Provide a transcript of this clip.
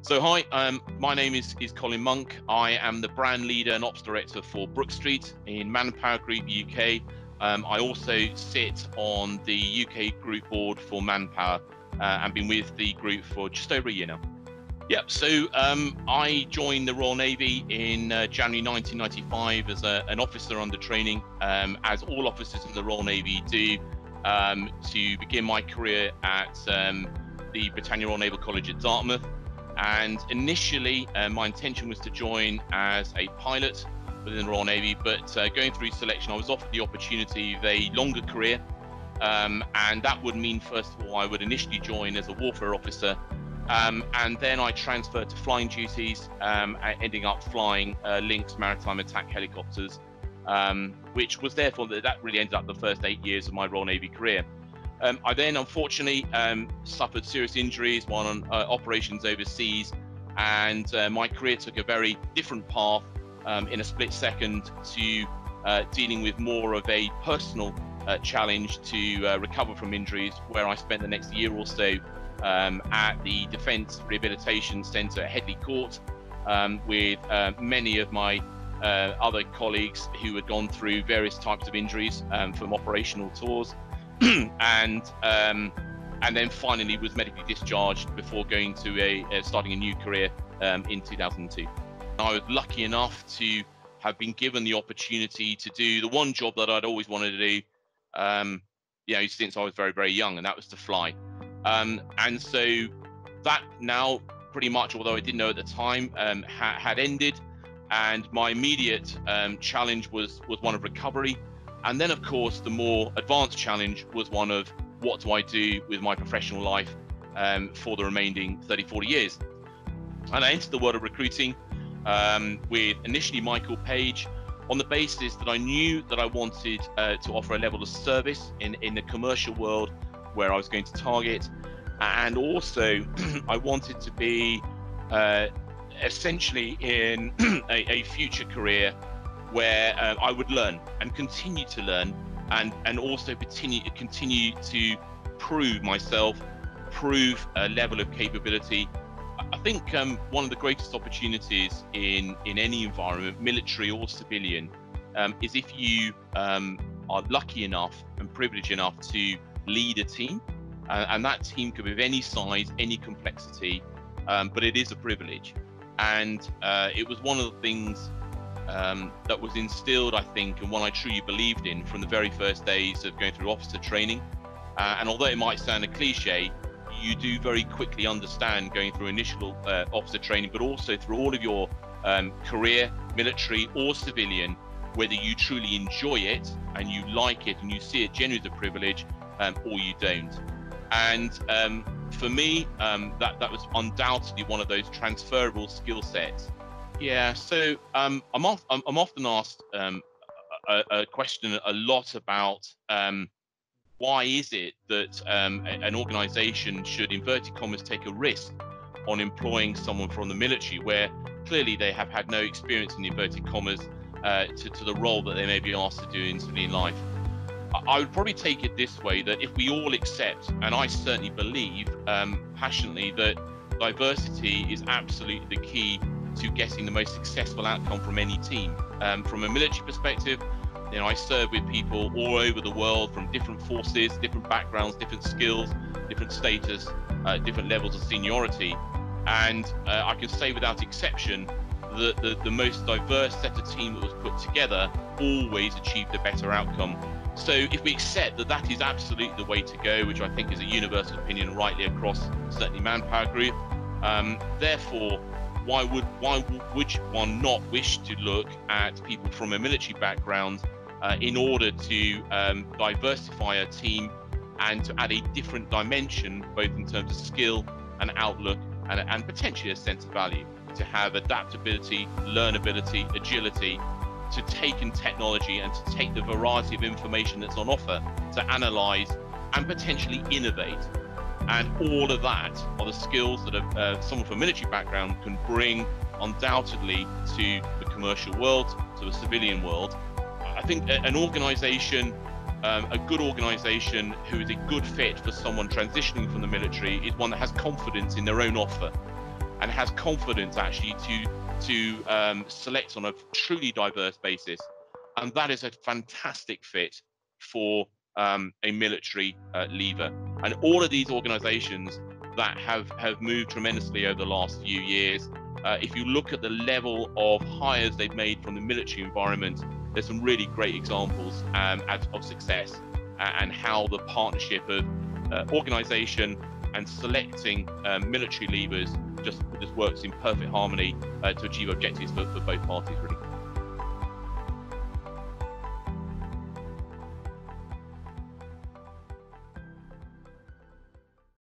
So hi, my name is Colin Monk. I am the brand leader and ops director for Brook Street in Manpower Group UK. I also sit on the UK group board for Manpower and been with the group for just over a year now. Yep, so I joined the Royal Navy in January 1995 as an officer under training, as all officers in the Royal Navy do, to begin my career at the Britannia Royal Naval College at Dartmouth. And initially, my intention was to join as a pilot within the Royal Navy, but going through selection, I was offered the opportunity of a longer career, and that would mean, first of all, I would initially join as a warfare officer, and then I transferred to flying duties, ending up flying Lynx maritime attack helicopters, which was therefore that really ended up the first 8 years of my Royal Navy career. I then unfortunately suffered serious injuries while on operations overseas, and my career took a very different path in a split second to dealing with more of a personal challenge to recover from injuries, where I spent the next year or so at the Defence Rehabilitation Centre at Headley Court with many of my other colleagues who had gone through various types of injuries from operational tours. and then finally was medically discharged before going to starting a new career in 2002. I was lucky enough to have been given the opportunity to do the one job that I'd always wanted to do, since I was very, very young, and that was to fly. And so that now pretty much, although I didn't know at the time, had ended, and my immediate challenge was one of recovery. And then, of course, the more advanced challenge was one of what do I do with my professional life for the remaining 30, 40 years. And I entered the world of recruiting with initially Michael Page on the basis that I knew that I wanted to offer a level of service in the commercial world where I was going to target. And also I wanted to be essentially in a future career where I would learn and continue to learn, and also continue to prove myself, prove a level of capability. I think one of the greatest opportunities in any environment, military or civilian, is if you are lucky enough and privileged enough to lead a team, and that team could be of any size, any complexity, but it is a privilege. And it was one of the things that was instilled, I think, and one I truly believed in from the very first days of going through officer training. And although it might sound a cliche, you do very quickly understand going through initial officer training, but also through all of your career, military or civilian, whether you truly enjoy it and you like it and you see it genuinely as a privilege, or you don't. And for me, that was undoubtedly one of those transferable skill sets. Yeah, so I'm often asked a question a lot about why is it that an organisation should, inverted commas, take a risk on employing someone from the military, where clearly they have had no experience in inverted commas to the role that they may be asked to do in civilian life. I would probably take it this way, that if we all accept, and I certainly believe passionately, that diversity is absolutely the key to getting the most successful outcome from any team. From a military perspective, I serve with people all over the world from different forces, different backgrounds, different skills, different status, different levels of seniority. And I can say without exception that the most diverse set of team that was put together always achieved a better outcome. So if we accept that that is absolutely the way to go, which I think is a universal opinion rightly across certainly Manpower Group, therefore, why would one not wish to look at people from a military background in order to diversify a team and to add a different dimension, both in terms of skill and outlook, and potentially a sense of value, to have adaptability, learnability, agility, to take in technology and to take the variety of information that's on offer to analyze and potentially innovate. And all of that are the skills that someone from a military background can bring undoubtedly to the commercial world, to the civilian world. I think an organization, a good organization who is a good fit for someone transitioning from the military, is one that has confidence in their own offer. and has confidence actually to select on a truly diverse basis. And that is a fantastic fit for a military leaver. And all of these organizations that have moved tremendously over the last few years, if you look at the level of hires they've made from the military environment, there's some really great examples of success, and how the partnership of organization and selecting military leavers just works in perfect harmony to achieve objectives for both parties, really.